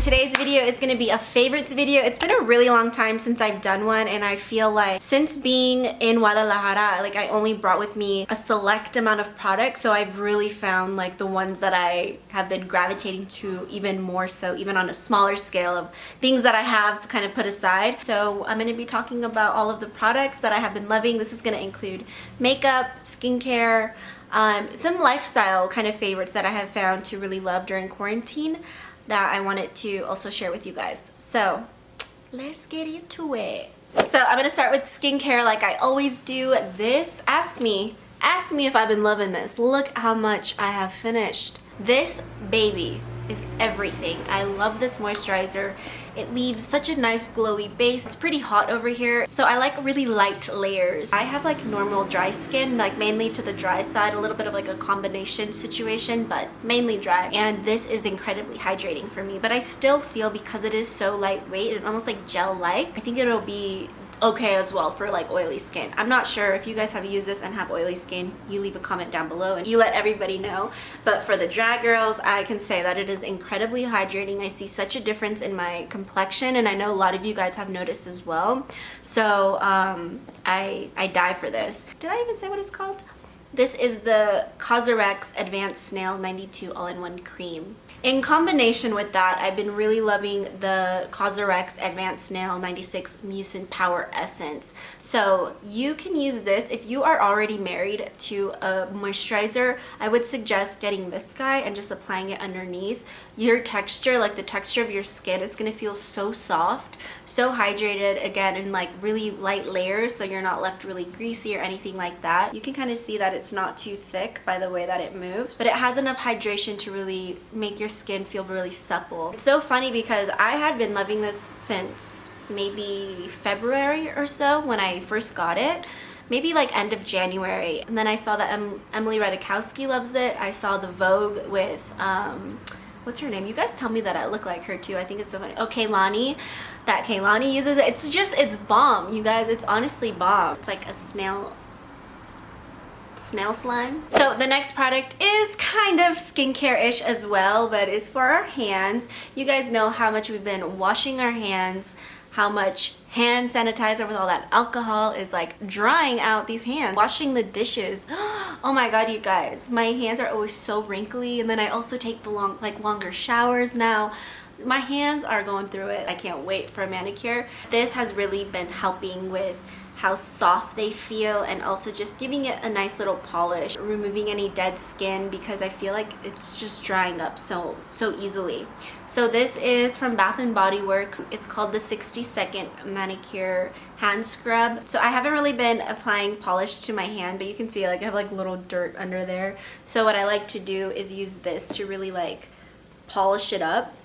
today's video is going to be a favorites video. It's been a really long time since I've done one, and I feel like since being in Guadalajara, like I only brought with me a select amount of products, so I've really found like the ones that I have been gravitating to even more so, even on a smaller scale of things that I have kind of put aside. So I'm going to be talking about all of the products that I have been loving. This is going to include makeup, skincare, some lifestyle kind of favorites that I have found to really love during quarantine that I wanted to also share with you guys. So let's get into it. So I'm gonna start with skincare like I always do. This, ask me if I've been loving this. Look how much I have finished. This baby is everything. I love this moisturizer. It leaves such a nice glowy base. It's pretty hot over here, so I like really light layers. I have like normal dry skin, like mainly to the dry side, a little bit of like a combination situation, but mainly dry. And this is incredibly hydrating for me, but I still feel, because it is so lightweight and almost like gel-like, I think it'll be okay as well for like oily skin. I'm not sure if you guys have used this and have oily skin. You leave a comment down below and you let everybody know. But for the dry girls, I can say that it is incredibly hydrating. I see such a difference in my complexion, and I know a lot of you guys have noticed as well. So I die for this. Did I even say what it's called? This is the Cosrx Advanced Snail 92 All-in-One Cream. In combination with that, I've been really loving the Cosrx Advanced Snail 96 Mucin Power Essence. So you can use this if you are already married to a moisturizer. I would suggest getting this guy and just applying it underneath. Your texture, like the texture of your skin, is going to feel so soft, so hydrated, again, in like really light layers, so you're not left really greasy or anything like that. You can kind of see that it's not too thick by the way that it moves, but it has enough hydration to really make your skin feel really supple. It's so funny because I had been loving this since maybe February or so when I first got it. Maybe like end of January. And then I saw that Emily Ratajkowski loves it. I saw the Vogue with, what's her name? You guys tell me that I look like her too. I think it's so funny. Oh, Kaylani. That Kaylani uses it. It's bomb, you guys. It's honestly bomb. It's like a snail slime. So the next product is kind of skincare-ish as well, but it's for our hands. You guys know how much we've been washing our hands, how much hand sanitizer with all that alcohol is like drying out these hands. Washing the dishes. Oh my god, you guys. My hands are always so wrinkly, and then I also take the longer showers now. My hands are going through it. I can't wait for a manicure. This has really been helping with how soft they feel, and also just giving it a nice little polish, removing any dead skin, because I feel like it's just drying up so easily. So this is from Bath and Body Works. It's called the 60-second manicure hand scrub. So I haven't really been applying polish to my hand, but you can see like I have like little dirt under there. So what I like to do is use this to really like polish it up,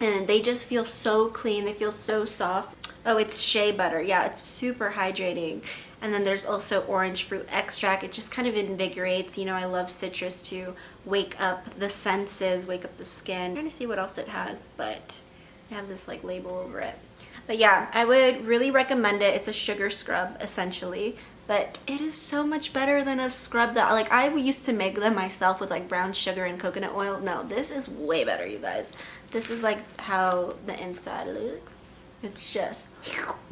and they just feel so clean. They feel so soft. Oh, it's shea butter. Yeah, it's super hydrating. And then there's also orange fruit extract. It just kind of invigorates. You know, I love citrus to wake up the senses, wake up the skin. I'm trying to see what else it has, but I have this like label over it. But yeah, I would really recommend it. It's a sugar scrub essentially, but it is so much better than a scrub that like I used to make them myself with like brown sugar and coconut oil. No, this is way better, you guys. This is like how the inside looks. It's just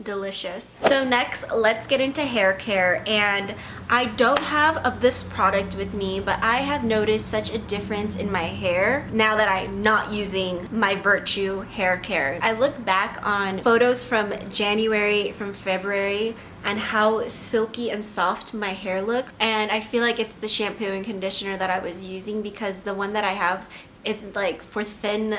delicious. So next, let's get into hair care. And I don't have of this product with me, but I have noticed such a difference in my hair now that I'm not using my Virtue hair care. I look back on photos from January, from February, and how silky and soft my hair looks. And I feel like it's the shampoo and conditioner that I was using, because the one that I have, it's like for thin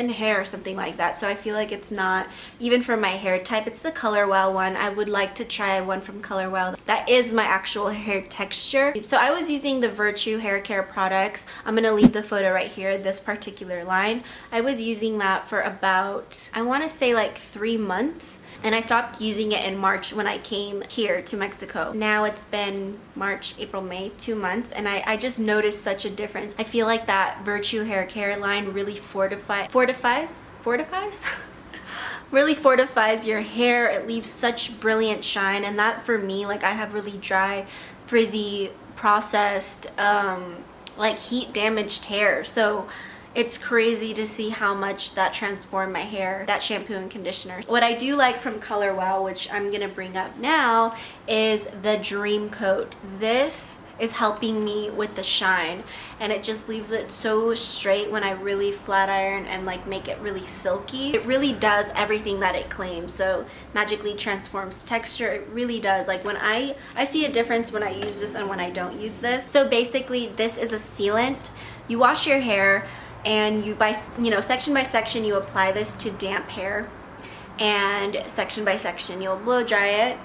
hair or something like that. So I feel like it's not even for my hair type. It's the Color Wow one. I would like to try one from Color Wow that is my actual hair texture. So I was using the Virtue hair care products. I'm gonna leave the photo right here, this particular line. I was using that for about, I want to say like 3 months. And I stopped using it in March when I came here to Mexico. Now it's been March, April, May, 2 months, and I just noticed such a difference. I feel like that Virtue hair care line really fortifies really fortifies your hair. It leaves such brilliant shine, and that for me, like I have really dry, frizzy, processed, like heat damaged hair. So It's crazy to see how much that transformed my hair, that shampoo and conditioner. What I do like from Color Wow, which I'm gonna bring up now, is the Dream Coat. This is helping me with the shine, and it just leaves it so straight when I really flat iron and like make it really silky. It really does everything that it claims. So magically transforms texture. It really does. Like when I see a difference when I use this and when I don't use this. So basically this is a sealant. You wash your hair and you section by section you apply this to damp hair, and section by section you'll blow dry it.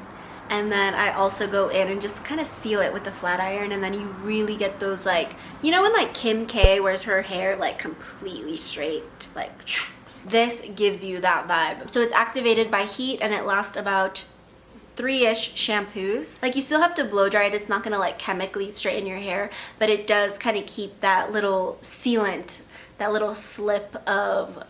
And then I also go in and just kind of seal it with the flat iron, and then you really get those, like, you know when like Kim K wears her hair like completely straight, like this gives you that vibe. So it's activated by heat and it lasts about 3-ish shampoos. Like you still have to blow dry it, it's not gonna like chemically straighten your hair, but it does kind of keep that little sealant, that little slip of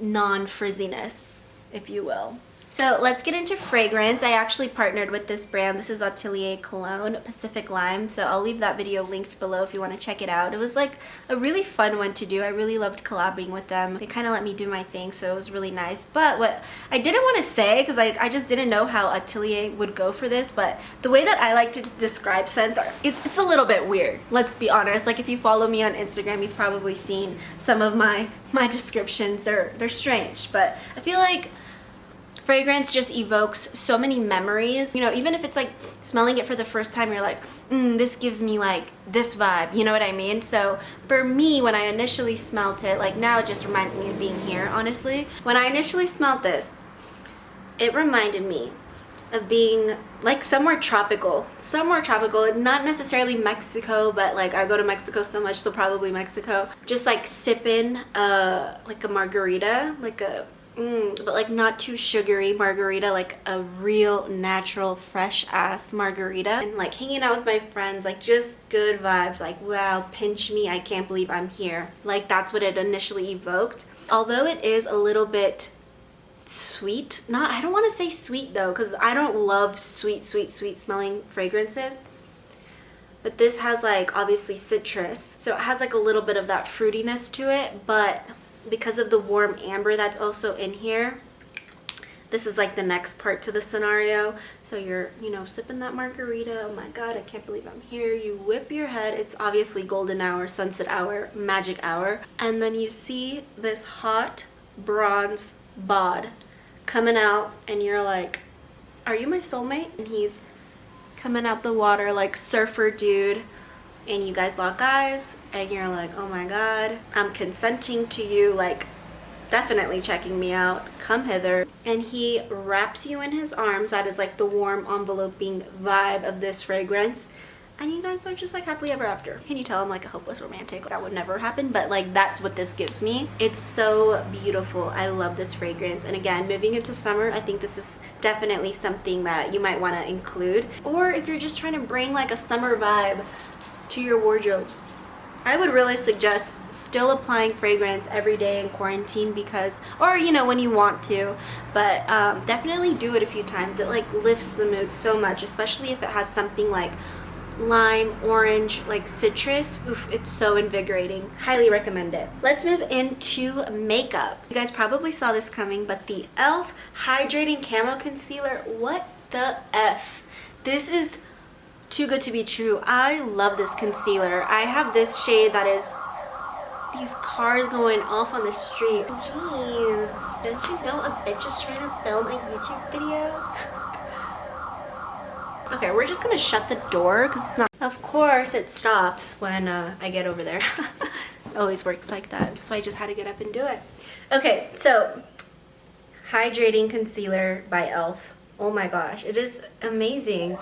non-frizziness, if you will. So let's get into fragrance. I actually partnered with this brand. This is Atelier Cologne Pacific Lime. So I'll leave that video linked below if you want to check it out. It was like a really fun one to do. I really loved collaborating with them. They kind of let me do my thing, so it was really nice. But what I didn't want to say, because I just didn't know how Atelier would go for this, but the way that I like to just describe scents, it's a little bit weird. Let's be honest. Like if you follow me on Instagram, you've probably seen some of my descriptions. They're strange, but I feel like fragrance just evokes so many memories. You know, even if it's like smelling it for the first time, you're like, this gives me like this vibe, you know what I mean? So for me, when I initially smelt it, like now it just reminds me of being here, honestly. When I initially smelt this, it reminded me of being like somewhere tropical, not necessarily Mexico, but like I go to Mexico so much, so probably Mexico. Just like sipping like a margarita, like a but like not too sugary margarita, like a real natural fresh ass margarita, and like hanging out with my friends, like just good vibes, like wow, pinch me, I can't believe I'm here. Like that's what it initially evoked. Although it is a little bit sweet, I don't want to say sweet though, because I don't love sweet smelling fragrances, but this has like obviously citrus, so it has like a little bit of that fruitiness to it, but because of the warm amber that's also in here, this is like the next part to the scenario. So you're, you know, sipping that margarita, oh my god, I can't believe I'm here. You whip your head, it's obviously golden hour, sunset hour, magic hour, and then you see this hot bronze bod coming out, and you're like, are you my soulmate? And he's coming out the water like surfer dude, and you guys lock eyes and you're like, oh my god, I'm consenting to you, like definitely checking me out, come hither. And he wraps you in his arms. That is like the warm enveloping vibe of this fragrance, and you guys are just like happily ever after. Can you tell I'm like a hopeless romantic? That would never happen, but like that's what this gives me. It's so beautiful. I love this fragrance, and again, moving into summer, I think this is definitely something that you might want to include. Or if you're just trying to bring like a summer vibe to your wardrobe, I would really suggest still applying fragrance every day in quarantine, because, or you know, when you want to, but definitely do it a few times. It like lifts the mood so much, especially if it has something like lime, orange, like citrus. Oof, it's so invigorating. Highly recommend it. Let's move into makeup. You guys probably saw this coming, but the e.l.f. Hydrating Camo Concealer, what the F? This is too good to be true. I love this concealer. I have this shade that is these cars going off on the street. Jeez, don't you know a bitch is trying to film a YouTube video? Okay, we're just gonna shut the door because it's not. Of course, it stops when I get over there. It always works like that. So I just had to get up and do it. Okay, so Hydrating Concealer by e.l.f. Oh my gosh, it is amazing.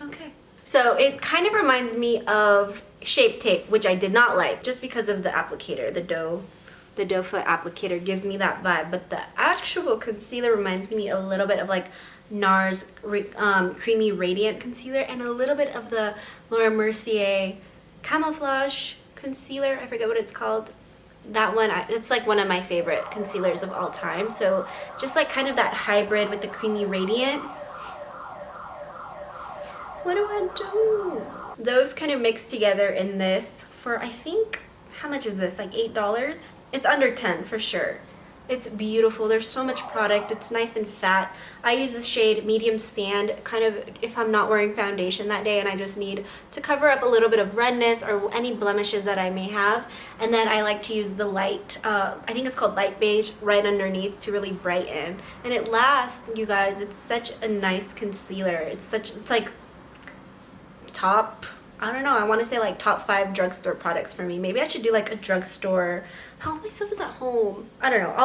Okay. So it kind of reminds me of Shape Tape, which I did not like, just because of the applicator. The doe foot applicator gives me that vibe, but the actual concealer reminds me a little bit of like NARS Creamy Radiant Concealer, and a little bit of the Laura Mercier Camouflage Concealer. I forget what it's called. That one, it's like one of my favorite concealers of all time. So just like kind of that hybrid with the Creamy Radiant. What do I do? Those kind of mix together in this for, I think, how much is this? Like $8? It's under 10 for sure. It's beautiful. There's so much product. It's nice and fat. I use this shade medium sand, kind of if I'm not wearing foundation that day and I just need to cover up a little bit of redness or any blemishes that I may have. And then I like to use the light, I think it's called light beige, right underneath to really brighten. And it lasts, you guys. It's such a nice concealer. It's like top, I don't know, I want to say like top 5 drugstore products for me. Maybe I should do like a drugstore. How my stuff is at home. I don't know.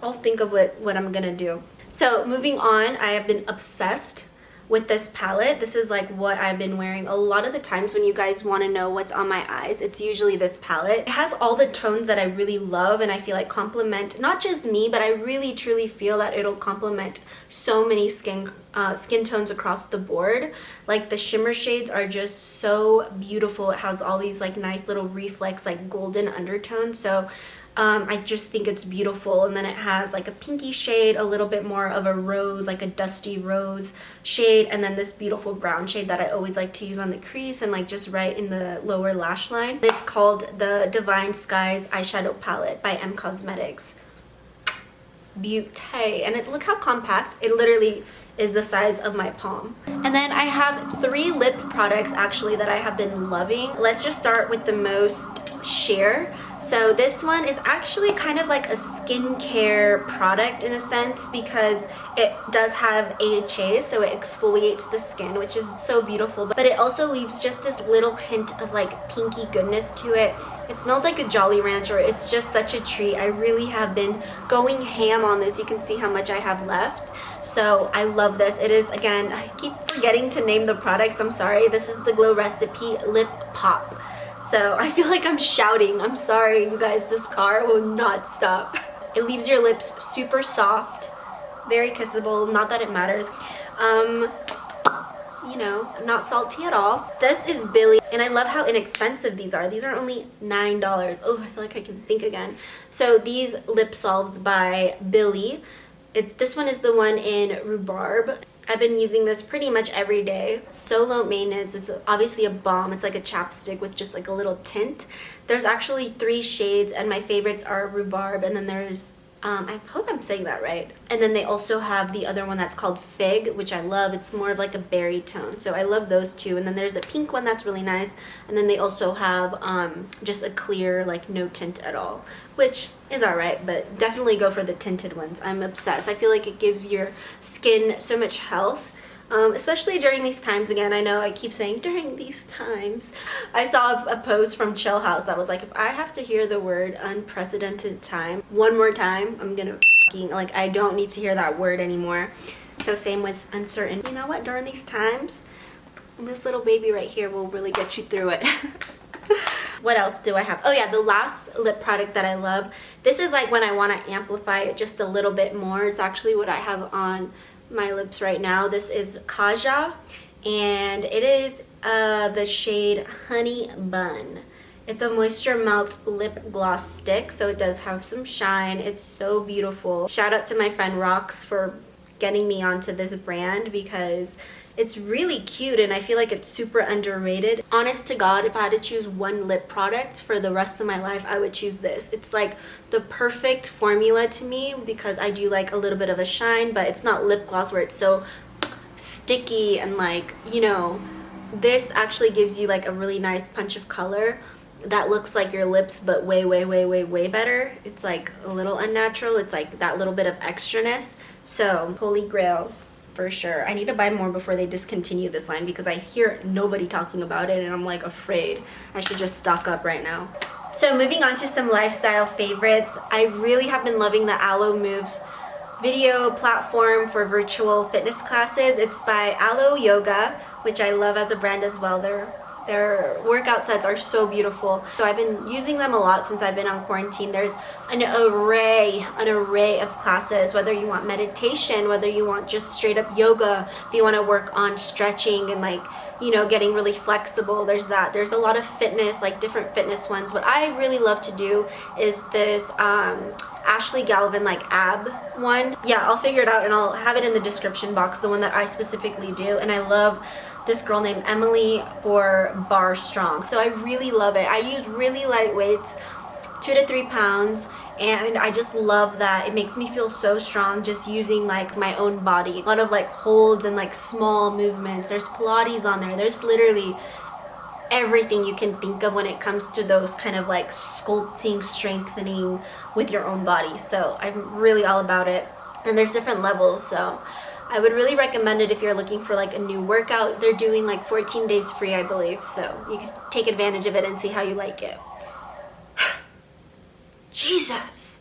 I'll think of what I'm gonna do. So moving on, I have been obsessed with this palette. This is like what I've been wearing a lot of the times when you guys want to know what's on my eyes. It's usually this palette. It has all the tones that I really love and I feel like complement not just me, but I really truly feel that it'll complement so many skin tones across the board. Like the shimmer shades are just so beautiful. It has all these like nice little reflex like golden undertones. So I just think it's beautiful. And then it has like a pinky shade, a little bit more of a rose, like a dusty rose shade, and then this beautiful brown shade that I always like to use on the crease and like just right in the lower lash line. It's called the Divine Skies eyeshadow palette by M Cosmetics. Beauty. And look how compact. It literally is the size of my palm. And then I have 3 lip products actually that I have been loving. Let's just start with the most sheer. So this one is actually kind of like a skincare product in a sense because it does have AHAs, so it exfoliates the skin, which is so beautiful, but it also leaves just this little hint of like pinky goodness to it. It smells like a Jolly Rancher. It's just such a treat. I really have been going ham on this. You can see how much I have left. So I love this. It is, again, I keep forgetting to name the products. I'm sorry. This is the Glow Recipe Lip Pop. So I feel like I'm shouting. I'm sorry, you guys. This car will not stop. It leaves your lips super soft, very kissable. Not that it matters. You know, not salty at all. This is Billy, and I love how inexpensive these are. These are only $9. Oh, I feel like I can think again. So these lip salves by Billy. This one is the one in Rhubarb. I've been using this pretty much every day. It's so low maintenance. It's obviously a balm. It's like a chapstick with just like a little tint. There's actually 3 shades, and my favorites are Rhubarb, and then there's I hope I'm saying that right. And then they also have the other one that's called Fig, which I love. It's more of like a berry tone. So I love those 2. And then there's a pink one that's really nice. And then they also have just a clear, like no tint at all, which is alright, but definitely go for the tinted ones. I'm obsessed. I feel like it gives your skin so much health. Especially during these times. Again, I know I keep saying during these times. I saw a post from Chill House that was like, if I have to hear the word unprecedented time one more time, I'm gonna like, I don't need to hear that word anymore. So same with uncertain. You know what, during these times, this little baby right here will really get you through it. What else do I have? Oh yeah, the last lip product that I love. This is like when I want to amplify it just a little bit more. It's actually what I have on my lips right now. This is Kaja, and it is the shade Honey Bun. It's a moisture melt lip gloss stick, so it does have some shine. It's so beautiful. Shout out to my friend Rox for getting me onto this brand because it's really cute and I feel like it's super underrated. Honest to God, if I had to choose one lip product for the rest of my life, I would choose this. It's like the perfect formula to me because I do like a little bit of a shine, but it's not lip gloss where it's so sticky and like, you know, this actually gives you like a really nice punch of color that looks like your lips but way, way, way, way, way better. It's like a little unnatural. It's like that little bit of extraness. So, holy grail. For sure. I need to buy more before they discontinue this line because I hear nobody talking about it and I'm like afraid. I should just stock up right now. So moving on to some lifestyle favorites. I really have been loving the Alo Moves video platform for virtual fitness classes. It's by Alo Yoga, which I love as a brand as well. Their workout sets are so beautiful. So I've been using them a lot since I've been on quarantine. There's an array of classes, whether you want meditation, whether you want just straight up yoga, if you want to work on stretching and like, you know, getting really flexible, there's that. There's a lot of fitness, like different fitness ones. What I really love to do is this Ashley Galvin like ab one. Yeah, I'll figure it out and I'll have it in the description box, the one that I specifically do. And I love this girl named Emily for Bar Strong. So I really love it. I use really light weights, 2 to 3 pounds, and I just love that it makes me feel so strong just using like my own body. A lot of like holds and like small movements. There's Pilates on there. There's literally everything you can think of when it comes to those kind of like sculpting, strengthening with your own body. So I'm really all about it, and there's different levels, so I would really recommend it if you're looking for like a new workout. They're doing like 14 days free, I believe, so you can take advantage of it and see how you like it. Jesus.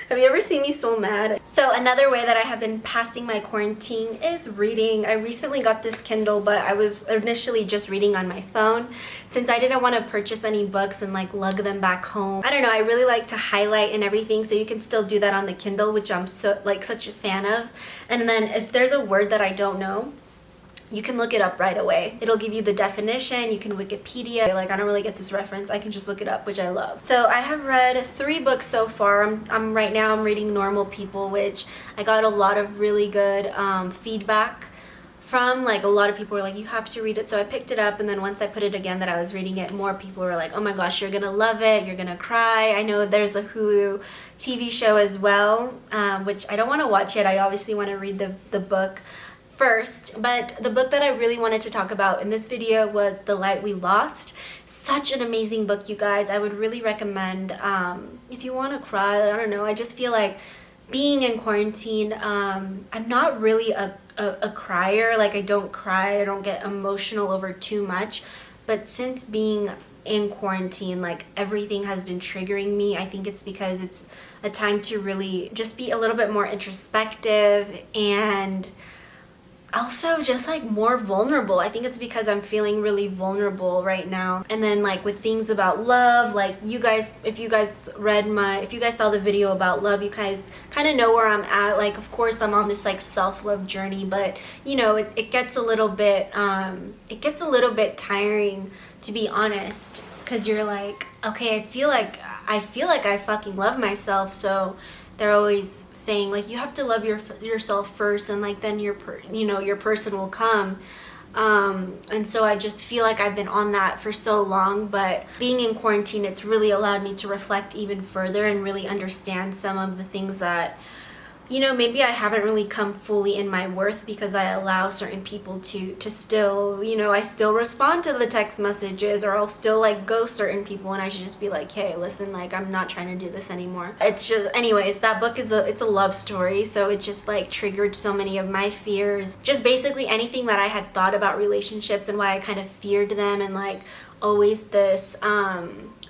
Have you ever seen me so mad? So another way that I have been passing my quarantine is reading. I recently got this Kindle, but I was initially just reading on my phone since I didn't want to purchase any books and like lug them back home. I don't know, I really like to highlight and everything, so you can still do that on the Kindle, which I'm so like such a fan of. And then if there's a word that I don't know, you can look it up right away. It'll give you the definition. You can Wikipedia. Like, I don't really get this reference. I can just look it up, which I love. So I have read 3 books so far. I'm right now I'm reading Normal People, which I got a lot of really good feedback from. Like, a lot of people were like, you have to read it. So I picked it up, and then once I put it again that I was reading it, more people were like, oh my gosh, you're gonna love it. You're gonna cry. I know there's a Hulu TV show as well, which I don't want to watch yet. I obviously want to read the book first, but the book that I really wanted to talk about in this video was The Light We Lost. Such an amazing book, you guys. I would really recommend if you want to cry. I don't know, I just feel like being in quarantine, I'm not really a crier. Like, I don't cry, I don't get emotional over too much, but since being in quarantine, like, everything has been triggering me. I think it's because it's a time to really just be a little bit more introspective and also just like more vulnerable. I think it's because I'm feeling really vulnerable right now. And then like with things about love, like you guys, if you guys saw the video about love, you guys kind of know where I'm at. Like, of course I'm on this like self-love journey, but you know, it gets a little bit tiring, to be honest, because you're like, okay, I feel like I fucking love myself. So they're always saying like, you have to love yourself first, and like then your person will come. And so I just feel like I've been on that for so long, but being in quarantine, it's really allowed me to reflect even further and really understand some of the things that, you know, maybe I haven't really come fully in my worth, because I allow certain people to still, you know, I still respond to the text messages, or I'll still like ghost certain people, and I should just be like, hey, listen, like, I'm not trying to do this anymore. It's just, anyways, that book is it's a love story, so it just like triggered so many of my fears. Just basically anything that I had thought about relationships and why I kind of feared them, and like always this,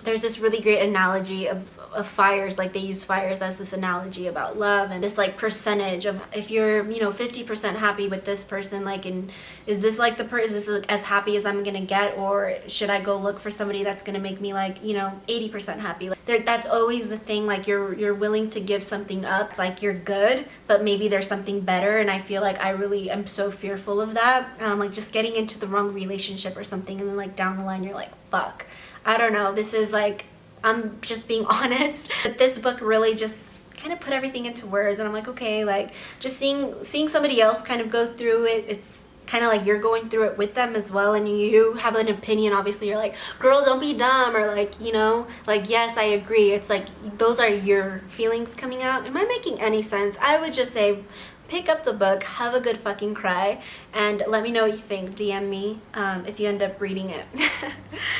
there's this really great analogy of fires. Like, they use fires as this analogy about love, and this like percentage of, if you're, you know, 50% happy with this person, like, and is this like the person, is this like as happy as I'm gonna get, or should I go look for somebody that's gonna make me like, you know, 80% happy? Like, that's always the thing. Like, you're willing to give something up. It's like, you're good, but maybe there's something better. And I feel like I really am so fearful of that, like just getting into the wrong relationship or something, and then like down the line you're like, fuck, I don't know, this is like, I'm just being honest. But this book really just kind of put everything into words, and I'm like, okay, like just seeing somebody else kind of go through it, it's kind of like you're going through it with them as well, and you have an opinion. Obviously you're like, girl, don't be dumb, or like, you know, like, yes, I agree. It's like, those are your feelings coming out. Am I making any sense? I would just say, pick up the book, have a good fucking cry, and let me know what you think. DM me if you end up reading it.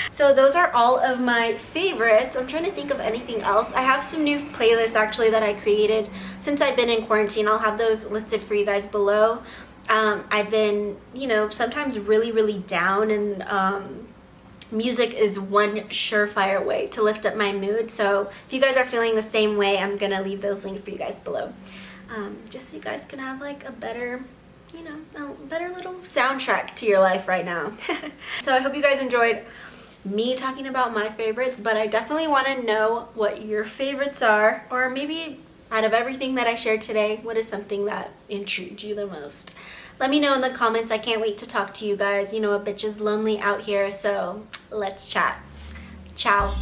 So those are all of my favorites. I'm trying to think of anything else. I have some new playlists actually that I created since I've been in quarantine. I'll have those listed for you guys below. I've been, you know, sometimes really, really down, and music is one surefire way to lift up my mood. So if you guys are feeling the same way, I'm gonna leave those links for you guys below. Just so you guys can have like a better, you know, a better little soundtrack to your life right now. So I hope you guys enjoyed me talking about my favorites, but I definitely want to know what your favorites are, or maybe out of everything that I shared today, what is something that intrigued you the most? Let me know in the comments. I can't wait to talk to you guys. You know, a bitch is lonely out here, so let's chat. Ciao.